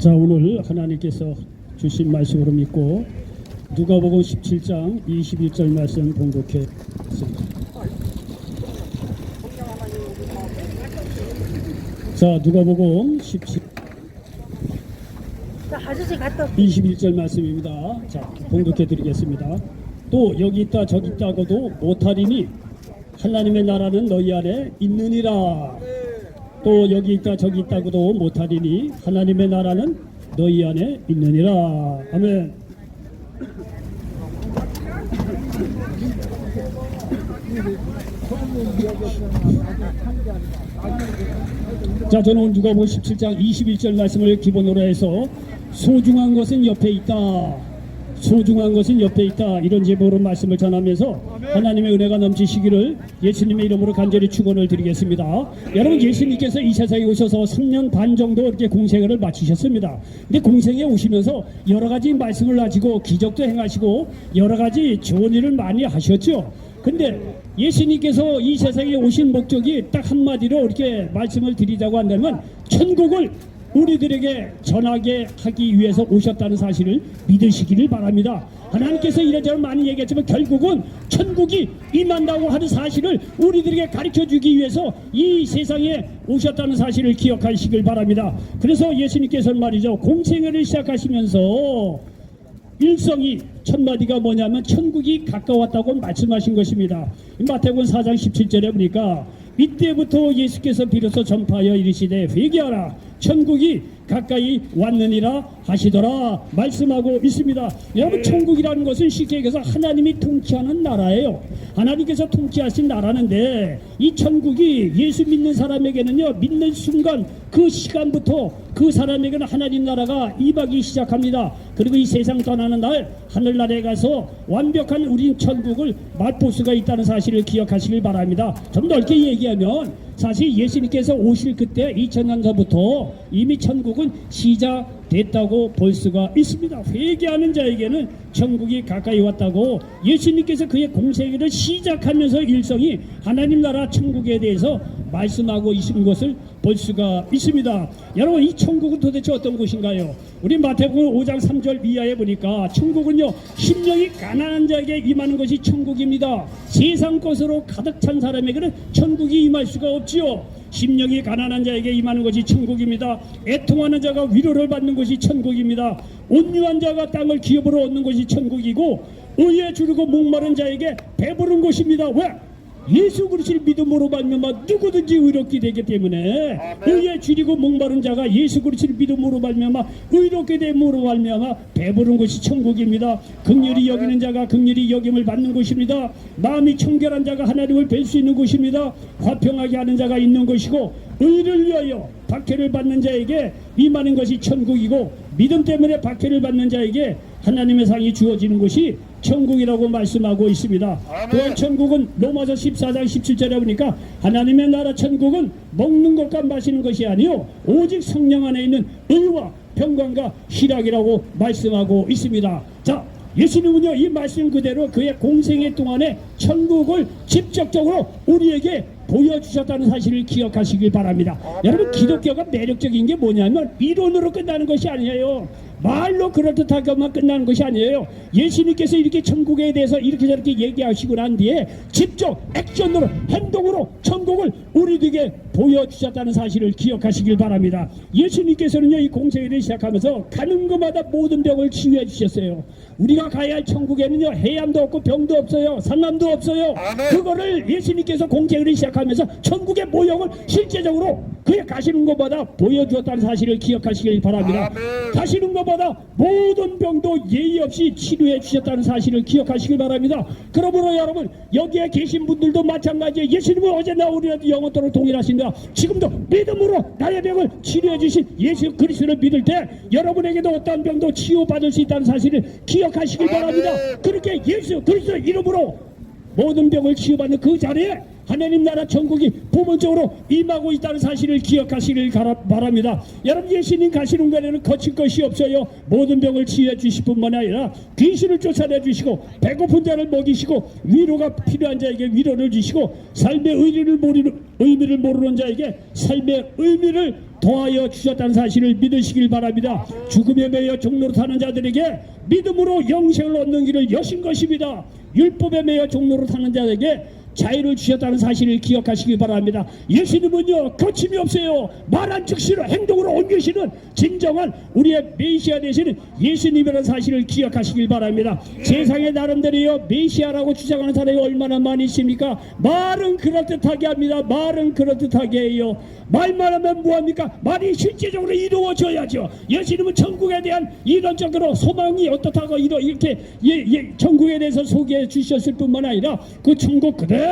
자, 오늘 하나님께서 주신 말씀으로 믿고 누가복음 17장 21절 말씀 봉독했습니다. 자, 누가복음 21절 말씀입니다. 자, 봉독해 드리겠습니다. 또 여기 있다 저기 있다고도 못하리니 하나님의 나라는 너희 안에 있느니라. 또 여기 있다 저기 있다고도 못하리니 하나님의 나라는 너희 안에 있느니라. 아멘. 자, 저는 오늘 누가복음 17장 21절 말씀을 기본으로 해서 소중한 것은 옆에 있다, 소중한 것은 옆에 있다, 이런 제목으로 말씀을 전하면서 하나님의 은혜가 넘치시기를 예수님의 이름으로 간절히 축원을 드리겠습니다. 여러분, 예수님께서 이 세상에 오셔서 3년 반 정도 이렇게 공생애를 마치셨습니다. 근데 공생에 오시면서 여러 가지 말씀을 하시고 기적도 행하시고 여러 가지 좋은 일을 많이 하셨죠. 근데 예수님께서 이 세상에 오신 목적이 딱 한마디로 이렇게 말씀을 드리자고 한다면 천국을 우리들에게 전하게 하기 위해서 오셨다는 사실을 믿으시기를 바랍니다. 하나님께서 이래저래 많이 얘기했지만 결국은 천국이 임한다고 하는 사실을 우리들에게 가르쳐주기 위해서 이 세상에 오셨다는 사실을 기억하시길 바랍니다. 그래서 예수님께서는 말이죠, 공생애를 시작하시면서 일성이 첫 마디가 뭐냐면 천국이 가까웠다고 말씀하신 것입니다. 마태복음 4장 17절에 보니까 이때부터 예수께서 비로소 전파하여 이르시되 회개하라, 천국이 가까이 왔느니라 하시더라 말씀하고 있습니다. 여러분, 천국이라는 것은 쉽게 얘기해서 하나님이 통치하는 나라예요. 하나님께서 통치하신 나라는데 이 천국이 예수 믿는 사람에게는요, 믿는 순간 그 시간부터 그 사람에게는 하나님 나라가 임하기 시작합니다. 그리고 이 세상 떠나는 날 하늘나라에 가서 완벽한 우린 천국을 맛볼 수가 있다는 사실을 기억하시길 바랍니다. 좀 넓게 얘기하면 사실 예수님께서 오실 그때 2000년 전부터 이미 천국은 시작됐다고 볼 수가 있습니다. 회개하는 자에게는 천국이 가까이 왔다고 예수님께서 그의 공생애를 시작하면서 일성이 하나님 나라 천국에 대해서 말씀하고 있는 것을 볼 수가 있습니다. 여러분, 이 천국은 도대체 어떤 곳인가요? 우리 마태복음 5장 3절 이하에 보니까 천국은요, 심령이 가난한 자에게 임하는 것이 천국입니다. 세상 것으로 가득 찬 사람에게는 천국이 임할 수가 없지요. 심령이 가난한 자에게 임하는 것이 천국입니다. 애통하는 자가 위로를 받는 것이 천국입니다. 온유한 자가 땅을 기업으로 얻는 것이 천국이고 의에 주르고 목마른 자에게 배부른 곳입니다. 왜? 예수 그리스도를 믿음으로 말미암아 누구든지 의롭게 되기 때문에 의에 주리고 목마른 자가 예수 그리스도를 믿음으로 말미암아 의롭게 됨으로 말미암아 배부른 곳이 천국입니다. 긍휼히 여기는 자가 긍휼히 여김을 받는 곳입니다. 마음이 청결한 자가 하나님을 뵐 수 있는 곳입니다. 화평하게 하는 자가 있는 것이고 의를 위하여 박해를 받는 자에게 임하는 것이 천국이고 믿음 때문에 박해를 받는 자에게 하나님의 상이 주어지는 것이 천국이라고 말씀하고 있습니다. 또한 천국은 로마서 14장 17절에 보니까 하나님의 나라 천국은 먹는 것과 마시는 것이 아니요 오직 성령 안에 있는 의와 평강과 희락이라고 말씀하고 있습니다. 자, 예수님은요, 이 말씀 그대로 그의 공생애 동안에 천국을 직접적으로 우리에게 보여주셨다는 사실을 기억하시길 바랍니다. 여러분, 기독교가 매력적인 게 뭐냐면 이론으로 끝나는 것이 아니에요. 말로 그럴듯하게만 끝나는 것이 아니에요. 예수님께서 이렇게 천국에 대해서 이렇게 저렇게 얘기하시고 난 뒤에 직접 액션으로 행동으로 천국을 우리에게 보여주셨다는 사실을 기억하시길 바랍니다. 예수님께서는요, 이 공생애를 시작하면서 가는 곳마다 모든 병을 치유해 주셨어요. 우리가 가야 할 천국에는요, 해암도 없고 병도 없어요, 산남도 없어요. 그거를 예수님께서 공생애를 시작하면서 천국의 모형을 실제적으로 그의 가시는 곳마다 보여주었다는 사실을 기억하시길 바랍니다. 가시는 곳마다 모든 병도 예의 없이 치료해 주셨다는 사실을 기억하시길 바랍니다. 그러므로 여러분, 여기에 계신 분들도 마찬가지예요. 예수님은 어제나 오늘도 영원토록 동일하십니다. 지금도 믿음으로 나의 병을 치료해 주신 예수 그리스도를 믿을 때 여러분에게도 어떤 병도 치유받을 수 있다는 사실을 기억하시길 바랍니다. 그렇게 예수 그리스도 이름으로 모든 병을 치유받는 그 자리에 하나님 나라 천국이 부분적으로 임하고 있다는 사실을 기억하시길 바랍니다. 여러분, 예수님 가시는 곳에는 거칠 것이 없어요. 모든 병을 치유해 주실 뿐만 아니라 귀신을 쫓아내 주시고 배고픈 자를 먹이시고 위로가 필요한 자에게 위로를 주시고 삶의 의미를 모르는 자에게 삶의 의미를 더하여 주셨다는 사실을 믿으시길 바랍니다. 죽음에 매여 종로로 타는 자들에게 믿음으로 영생을 얻는 길을 여신 것입니다. 율법에 매여 종로로 타는 자들에게 자유를 주셨다는 사실을 기억하시기 바랍니다. 예수님은요 거침이 없어요. 말한 즉시로 행동으로 옮기시는 진정한 우리의 메시아 되시는 예수님이라는 사실을 기억하시길 바랍니다. 세상에 나름대로요 메시아라고 주장하는 사람이 얼마나 많이 있습니까? 말은 그럴듯하게 합니다. 말은 그럴듯하게 해요. 말만 하면 뭐합니까? 말이 실제적으로 이루어져야죠. 예수님은 천국에 대한 이론적으로 소망이 어떻다고 이렇게 천국에 대해서 소개해 주셨을 뿐만 아니라 그 천국 그대로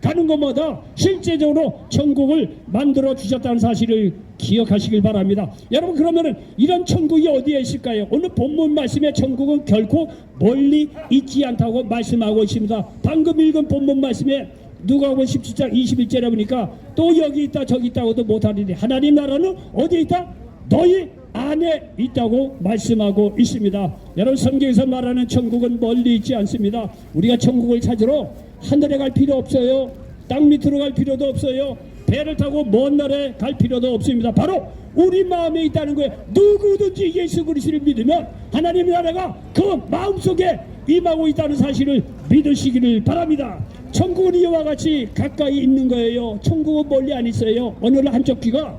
가는 것마다 실제적으로 천국을 만들어 주셨다는 사실을 기억하시길 바랍니다. 여러분 그러면은 이런 천국이 어디에 있을까요? 오늘 본문 말씀에 천국은 결코 멀리 있지 않다고 말씀하고 있습니다. 방금 읽은 본문 말씀에 누가복음 17장 21절에 보니까 또 여기 있다 저기 있다고도 못하리니 하나님 나라는 어디에 있다? 너희 안에 있다고 말씀하고 있습니다. 여러분 성경에서 말하는 천국은 멀리 있지 않습니다. 우리가 천국을 찾으러 하늘에 갈 필요 없어요. 땅 밑으로 갈 필요도 없어요. 배를 타고 먼 나라에 갈 필요도 없습니다. 바로 우리 마음에 있다는 거예요. 누구든지 예수 그리스도를 믿으면 하나님의 나라가 그 마음속에 임하고 있다는 사실을 믿으시기를 바랍니다. 천국은 이와 같이 가까이 있는 거예요. 천국은 멀리 안 있어요. 오늘 한쪽 귀가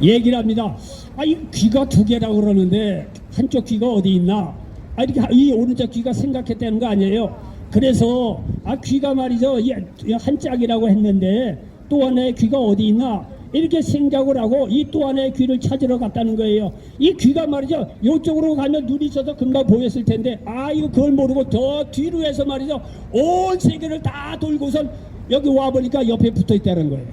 얘기를 합니다. 이 귀가 두 개라고 그러는데 한쪽 귀가 어디 있나? 이렇게 이 오른쪽 귀가 생각했다는 거 아니에요. 그래서 귀가 말이죠 한 짝이라고 했는데 또 하나의 귀가 어디 있나? 이렇게 생각을 하고 이 또 하나의 귀를 찾으러 갔다는 거예요. 이 귀가 말이죠 이쪽으로 가면 눈이 있어서 금방 보였을 텐데 이거 그걸 모르고 더 뒤로 해서 말이죠 온 세계를 다 돌고선 여기 와보니까 옆에 붙어 있다는 거예요.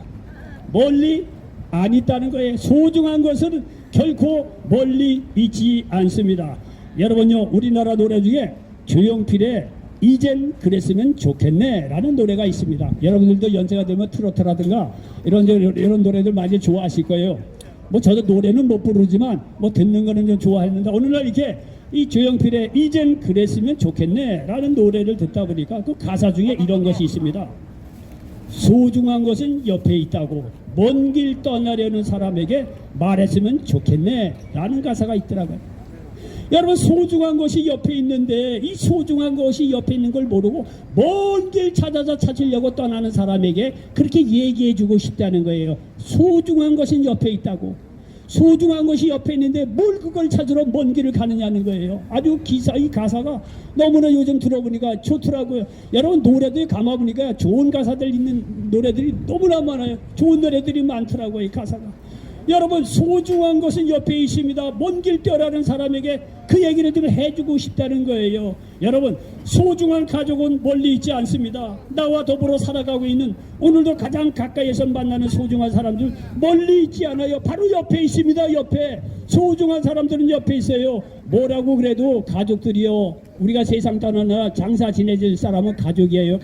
멀리 안 있다는 거예요. 소중한 것은 결코 멀리 있지 않습니다. 여러분요 우리나라 노래 중에 조용필의 이젠 그랬으면 좋겠네 라는 노래가 있습니다. 여러분들도 연세가 되면 트로트라든가 이런 노래들 많이 좋아하실 거예요. 뭐 저도 노래는 못 부르지만 뭐 듣는 거는 좀 좋아했는데 오늘날 이렇게 이 조용필의 이젠 그랬으면 좋겠네 라는 노래를 듣다 보니까 그 가사 중에 이런 것이 있습니다. 소중한 것은 옆에 있다고 먼 길 떠나려는 사람에게 말했으면 좋겠네 라는 가사가 있더라고요. 여러분 소중한 것이 옆에 있는데 이 소중한 것이 옆에 있는 걸 모르고 먼 길 찾으려고 떠나는 사람에게 그렇게 얘기해 주고 싶다는 거예요. 소중한 것은 옆에 있다고. 소중한 것이 옆에 있는데 뭘 그걸 찾으러 먼 길을 가느냐는 거예요. 아주 이 가사가 너무나 요즘 들어보니까 좋더라고요. 여러분 노래들 감아보니까 좋은 가사들 있는 노래들이 너무나 많아요. 좋은 노래들이 많더라고요. 이 가사가. 여러분 소중한 것은 옆에 있습니다. 먼 길 떠나는 사람에게 그 얘기를 좀 해주고 싶다는 거예요. 여러분 소중한 가족은 멀리 있지 않습니다. 나와 더불어 살아가고 있는 오늘도 가장 가까이에서 만나는 소중한 사람들 멀리 있지 않아요. 바로 옆에 있습니다. 옆에 소중한 사람들은 옆에 있어요. 뭐라고 그래도 가족들이요 우리가 세상 떠나나 장사 지내질 사람은 가족이에요.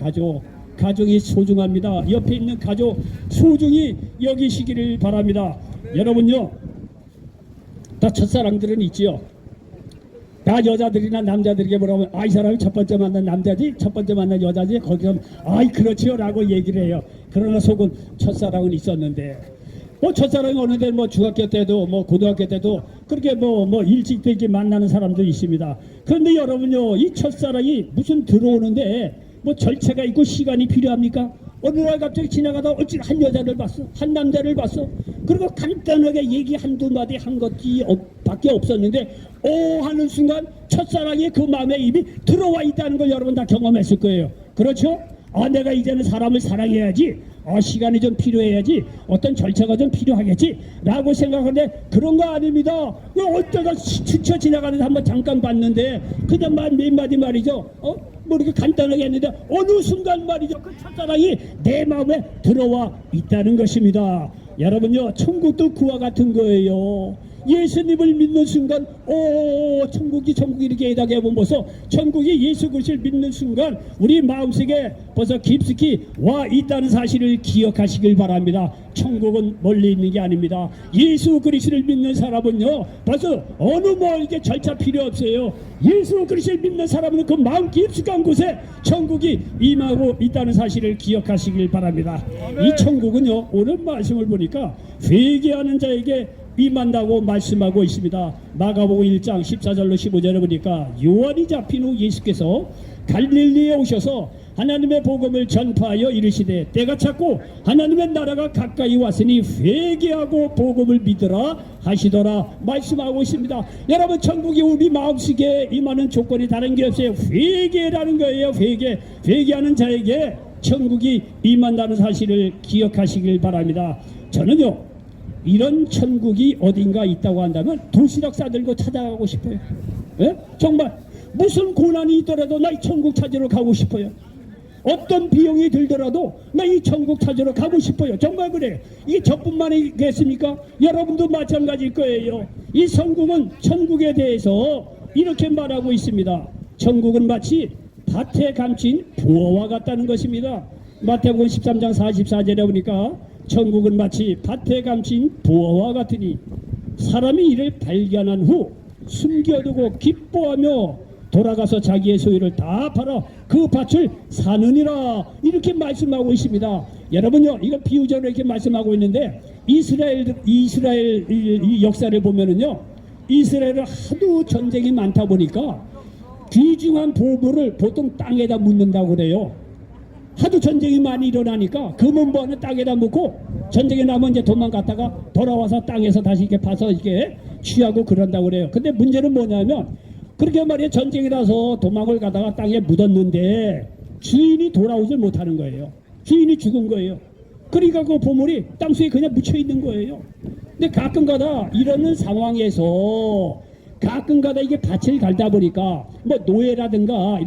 가족이 소중합니다. 옆에 있는 가족 소중히 여기시기를 바랍니다. 여러분요 다 첫사랑들은 있지요. 다 여자들이나 남자들에게 뭐라고 이 사람이 첫 번째 만난 남자지 첫 번째 만난 여자지 거기서 그렇지요 라고 얘기를 해요. 그러나 속은 첫사랑은 있었는데 뭐 첫사랑이 어느 때 뭐 중학교 때도 뭐 고등학교 때도 그렇게 뭐 일찍 되게 만나는 사람도 있습니다. 그런데 여러분요 이 첫사랑이 무슨 들어오는데 뭐 절차가 있고 시간이 필요합니까? 어느 날 갑자기 지나가다 어찌 한 여자를 봤어 한 남자를 봤어 그리고 간단하게 얘기 한두 마디 한 것이 밖에 없었는데 하는 순간 첫사랑이 그 마음에 이미 들어와 있다는 걸 여러분 다 경험했을 거예요. 그렇죠? 내가 이제는 사람을 사랑해야지 시간이 좀 필요해야지 어떤 절차가 좀 필요하겠지 라고 생각하는데 그런 거 아닙니다. 어쩌다 스쳐 지나가는데 한번 잠깐 봤는데 그냥 몇 마디 말이죠 뭐 이렇게 간단하게 했는데 어느 순간 말이죠 그 첫사랑이 내 마음에 들어와 있다는 것입니다. 여러분요 천국도 그와 같은 거예요. 예수님을 믿는 순간 천국이 이렇게 애다게 보면서 천국이 예수 그리스도를 믿는 순간 우리 마음속에 벌써 깊숙이 와 있다는 사실을 기억하시길 바랍니다. 천국은 멀리 있는 게 아닙니다. 예수 그리스도를 믿는 사람은요 벌써 어느 이게 절차 필요 없어요. 예수 그리스도를 믿는 사람은 그 마음 깊숙한 곳에 천국이 임하고 있다는 사실을 기억하시길 바랍니다. 이 천국은요 오늘 말씀을 보니까 회개하는 자에게 임한다고 말씀하고 있습니다. 마가복음 1장 14절로 15절에 보니까 요한이 잡힌 후 예수께서 갈릴리에 오셔서 하나님의 복음을 전파하여 이르시되 때가 찼고 하나님의 나라가 가까이 왔으니 회개하고 복음을 믿으라 하시더라 말씀하고 있습니다. 여러분 천국이 우리 마음속에 임하는 조건이 다른 게 없어요. 회개라는 거예요. 회개하는 자에게 천국이 임한다는 사실을 기억하시길 바랍니다. 저는요 이런 천국이 어딘가 있다고 한다면 도시락 싸들고 찾아가고 싶어요. 예? 정말 무슨 고난이 있더라도 나 이 천국 찾으러 가고 싶어요. 어떤 비용이 들더라도 나 이 천국 찾으러 가고 싶어요. 정말 그래요. 이게 저뿐만이겠습니까? 여러분도 마찬가지일 거예요. 이 성경은 천국에 대해서 이렇게 말하고 있습니다. 천국은 마치 밭에 감춘 부어와 같다는 것입니다. 마태복음 13장 44절에 보니까 천국은 마치 밭에 감춘 부어와 같으니 사람이 이를 발견한 후 숨겨두고 기뻐하며 돌아가서 자기의 소유를 다 팔아 그 밭을 사느니라 이렇게 말씀하고 있습니다. 여러분요 이거 비유적으로 이렇게 말씀하고 있는데 이스라엘 이 역사를 보면은요 이스라엘은 하도 전쟁이 많다 보니까 귀중한 보물을 보통 땅에다 묻는다고 그래요. 하도 전쟁이 많이 일어나니까 금은보화는 땅에다 묻고 전쟁이 나면 이제 도망갔다가 돌아와서 땅에서 다시 이렇게 파서 이렇게 취하고 그런다고 그래요. 근데 문제는 뭐냐면 그렇게 말이에요. 전쟁이 나서 도망을 가다가 땅에 묻었는데 주인이 돌아오질 못하는 거예요. 주인이 죽은 거예요. 그러니까 그 보물이 땅속에 그냥 묻혀 있는 거예요. 근데 가끔가다 이러는 상황에서 가끔가다 이게 밭을 갈다 보니까 뭐 노예라든가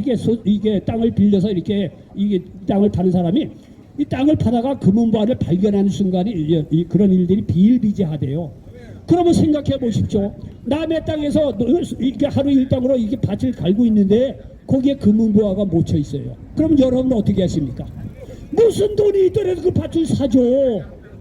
이게 땅을 빌려서 이게 땅을 파는 사람이 이 땅을 파다가 금은보화를 발견하는 순간이 그런 일들이 비일비재하대요. 그러면 생각해 보십시오. 남의 땅에서 이렇게 하루 일당으로 이게 밭을 갈고 있는데 거기에 금은보화가 묻혀 있어요. 그럼 여러분은 어떻게 하십니까? 무슨 돈이 있더라도 그 밭을 사죠.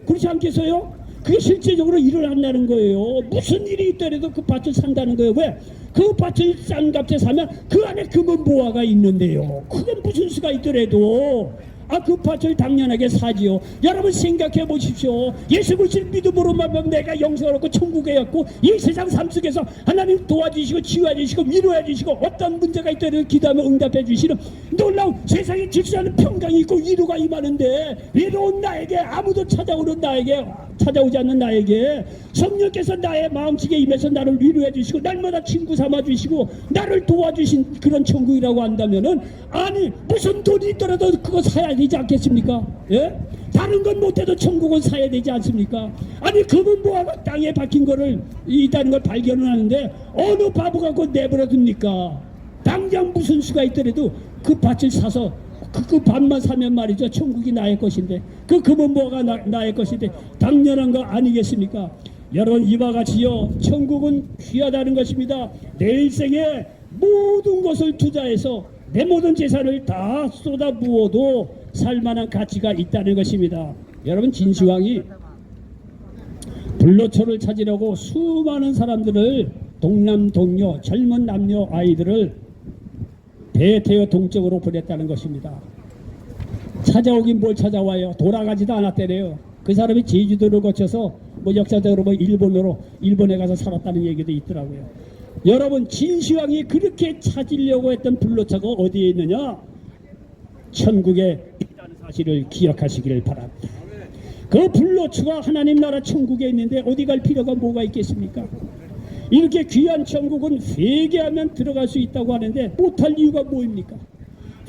그렇지 않겠어요? 그게 실제적으로 일어난다는 거예요. 무슨 일이 있더라도 그 밭을 산다는 거예요. 왜? 그 밭을 싼 값에 사면 그 안에 금은보화가 있는데요. 그건 무슨 수가 있더라도 그 밭을 당연하게 사지요. 여러분 생각해 보십시오. 예수 그리스도를 믿음으로만 내가 영생을 얻고 천국에 갔고 이 세상 삶 속에서 하나님 도와주시고 치유해 주시고 위로해 주시고 어떤 문제가 있더라도 기도하면 응답해 주시는 놀라운 세상에 질서하는 평강이 있고 위로가 임하는데 외로운 나에게 아무도 찾아오지 않는 나에게 성령께서 나의 마음속에 임해서 나를 위로해 주시고 날마다 친구 삼아 주시고 나를 도와주신 그런 천국이라고 한다면은 아니 무슨 돈이 있더라도 그거 사야 되지 않겠습니까? 예? 다른 건 못해도 천국은 사야 되지 않습니까? 아니 금은보화가 땅에 박힌 거를 있다는 걸 발견을 하는데 어느 바보가 그거 내버려둡니까? 당장 무슨 수가 있더라도 그 밭을 사서 그 밭만 사면 말이죠 천국이 나의 것인데 그 금은보화가 나의 것인데 당연한 거 아니겠습니까? 여러분 이와 같이요 천국은 귀하다는 것입니다. 내 일생에 모든 것을 투자해서 내 모든 재산을 다 쏟아부어도 살만한 가치가 있다는 것입니다. 여러분 진시황이 불로초를 찾으려고 수많은 사람들을 동남동녀 젊은 남녀 아이들을 배에 태워 동쪽으로 보냈다는 것입니다. 찾아오긴 뭘 찾아와요. 돌아가지도 않았대래요. 그 사람이 제주도를 거쳐서 뭐 역사적으로 일본에 가서 살았다는 얘기도 있더라고요. 여러분 진시황이 그렇게 찾으려고 했던 불로초가 어디에 있느냐? 천국에 있다는 사실을 기억하시기를 바랍니다. 그 불로초가 하나님 나라 천국에 있는데 어디 갈 필요가 뭐가 있겠습니까? 이렇게 귀한 천국은 회개하면 들어갈 수 있다고 하는데 못할 이유가 뭐입니까?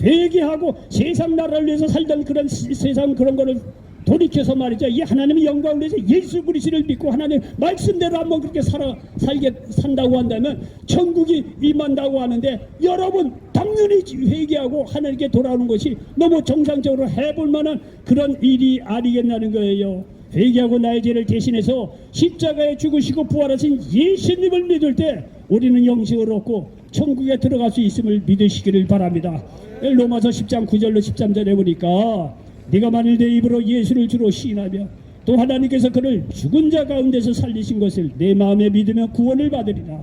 회개하고 세상 나라를 위해서 살던 그런 세상 그런 거를 돌이켜서 말이죠. 이 하나님의 영광을 위해서 예수 그리스도를 믿고 하나님 말씀대로 한번 그렇게 산다고 한다면 천국이 임한다고 하는데 여러분 당연히 회개하고 하나님께 돌아오는 것이 너무 정상적으로 해볼 만한 그런 일이 아니겠냐는 거예요. 회개하고 나의 죄를 대신해서 십자가에 죽으시고 부활하신 예수님을 믿을 때 우리는 영생을 얻고 천국에 들어갈 수 있음을 믿으시기를 바랍니다. 로마서 10장 9절로 13절에 보니까 네가 만일 내 입으로 예수를 주로 시인하며 또 하나님께서 그를 죽은 자 가운데서 살리신 것을 내 마음에 믿으며 구원을 받으리라.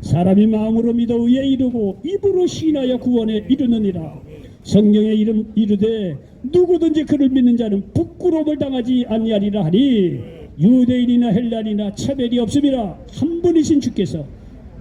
사람이 마음으로 믿어 의에 이르고 입으로 시인하여 구원에 이르느니라. 성경의 이름 이르되 누구든지 그를 믿는 자는 부끄러움을 당하지 아니하리라 하니 유대인이나 헬라인이나 차별이 없음이라. 한 분이신 주께서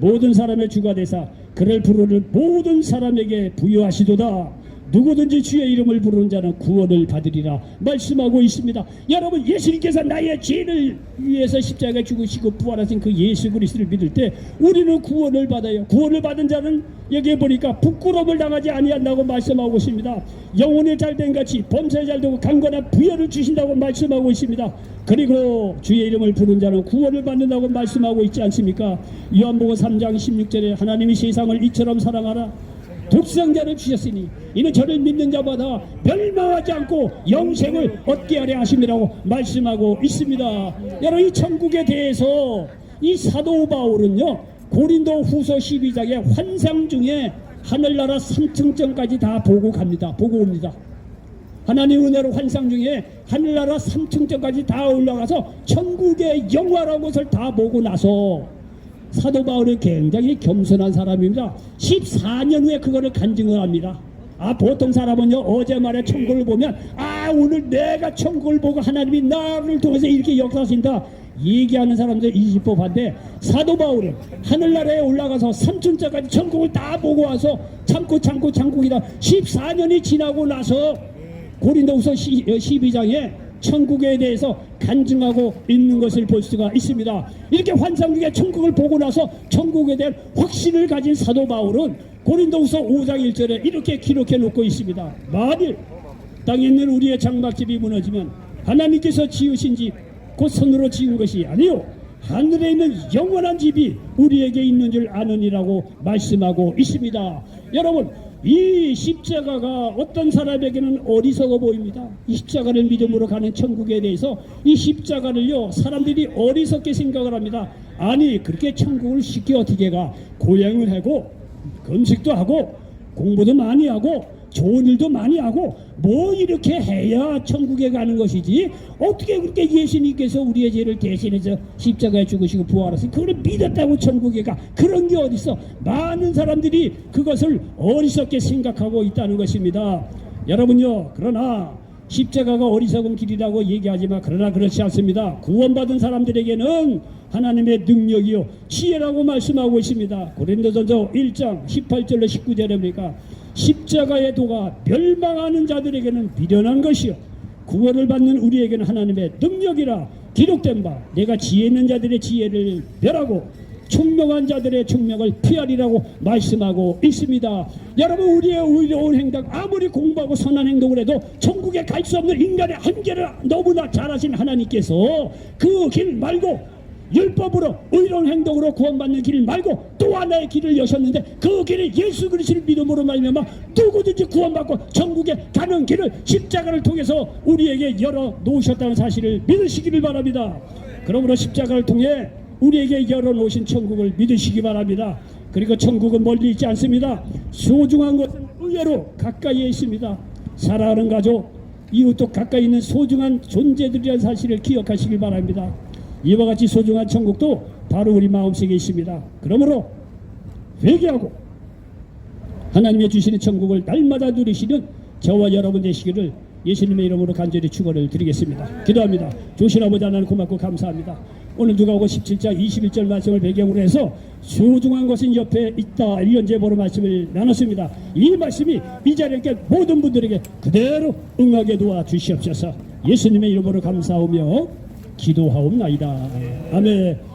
모든 사람의 주가 되사 그를 부르는 모든 사람에게 부여하시도다. 누구든지 주의 이름을 부르는 자는 구원을 받으리라 말씀하고 있습니다. 여러분, 예수님께서 나의 죄를 위해서 십자가에 죽으시고 부활하신 그 예수 그리스도를 믿을 때 우리는 구원을 받아요. 구원을 받은 자는 여기에 보니까 부끄러움을 당하지 아니한다고 말씀하고 있습니다. 영혼이 잘된 같이 범사에 잘되고 강건한 부여를 주신다고 말씀하고 있습니다. 그리고 주의 이름을 부른 자는 구원을 받는다고 말씀하고 있지 않습니까? 요한복음 3장 16절에 하나님이 세상을 이처럼 사랑하라 독생자를 주셨으니 이는 저를 믿는 자마다 멸망하지 않고 영생을 얻게 하려 하심이라고 말씀하고 있습니다. 여러분, 이 천국에 대해서 이 사도 바울은요 고린도 후서 12장의 환상 중에 하늘나라 3층전까지 다 보고 갑니다. 보고 옵니다. 하나님 은혜로 환상 중에 하늘나라 3층전까지 다 올라가서 천국의 영화라는 것을 다 보고 나서 사도 바울은 굉장히 겸손한 사람입니다. 14년 후에 그거를 간증을 합니다. 보통 사람은요 어제 말에 천국을 보면 오늘 내가 천국을 보고 하나님이 나를 통해서 이렇게 역사하신다 얘기하는 사람들 20%인데 사도 바울은 하늘나라에 올라가서 3층짜까지 천국을 다 보고 와서 참고이다 14년이 지나고 나서 고린도후서 12장에 천국에 대해서 간증하고 있는 것을 볼 수가 있습니다. 이렇게 환상 중에 천국을 보고 나서 천국에 대한 확신을 가진 사도 바울은 고린도후서 5장 1절에 이렇게 기록해 놓고 있습니다. 만일 땅에 있는 우리의 장막집이 무너지면 하나님께서 지으신 집 곧 손으로 지은 것이 아니요 하늘에 있는 영원한 집이 우리에게 있는 줄 아느니라고 말씀하고 있습니다. 여러분, 이 십자가가 어떤 사람에게는 어리석어 보입니다. 이 십자가를 믿음으로 가는 천국에 대해서 이 십자가를요 사람들이 어리석게 생각을 합니다. 아니 그렇게 천국을 쉽게 어떻게 가? 고행을 하고 금식도 하고 공부도 많이 하고 좋은 일도 많이 하고 뭐 이렇게 해야 천국에 가는 것이지 어떻게 그렇게 예수님께서 우리의 죄를 대신해서 십자가에 죽으시고 부활하시고 그걸 믿었다고 천국에 가? 그런 게 어딨어? 많은 사람들이 그것을 어리석게 생각하고 있다는 것입니다. 여러분요, 그러나 십자가가 어리석은 길이라고 얘기하지만 그러나 그렇지 않습니다. 구원받은 사람들에게는 하나님의 능력이요 지혜라고 말씀하고 있습니다. 고린도전서 1장 18절로 19절에 보니까 십자가의 도가 멸망하는 자들에게는 미련한 것이요 구원을 받는 우리에게는 하나님의 능력이라 기록된 바 내가 지혜 있는 자들의 지혜를 멸하고 총명한 자들의 총명을 피하리라고 말씀하고 있습니다. 여러분, 우리의 의로운 행동 아무리 공부하고 선한 행동을 해도 천국에 갈 수 없는 인간의 한계를 너무나 잘 아신 하나님께서 그 길 말고 율법으로 의로운 행동으로 구원받는 길 말고 또 하나의 길을 여셨는데 그 길이 예수 그리스도를 믿음으로 말미암아 누구든지 구원받고 천국에 가는 길을 십자가를 통해서 우리에게 열어 놓으셨다는 사실을 믿으시기를 바랍니다. 그러므로 십자가를 통해 우리에게 열어놓으신 천국을 믿으시기 바랍니다. 그리고 천국은 멀리 있지 않습니다. 소중한 것은 의외로 가까이에 있습니다. 사랑하는 가족, 이웃도 가까이 있는 소중한 존재들이라는 사실을 기억하시기 바랍니다. 이와 같이 소중한 천국도 바로 우리 마음속에 있습니다. 그러므로 회개하고 하나님의 주시는 천국을 날마다 누리시는 저와 여러분 되시기를 예수님의 이름으로 간절히 축원을 드리겠습니다. 기도합니다. 조신 아버지 하나님 고맙고 감사합니다. 오늘 누가복음 17장 21절 말씀을 배경으로 해서 소중한 것은 옆에 있다 이런 제보로 말씀을 나눴습니다. 이 말씀이 이 자리에 있는 모든 분들에게 그대로 응하게 도와주시옵소서. 예수님의 이름으로 감사하며 기도하옵나이다. 아멘.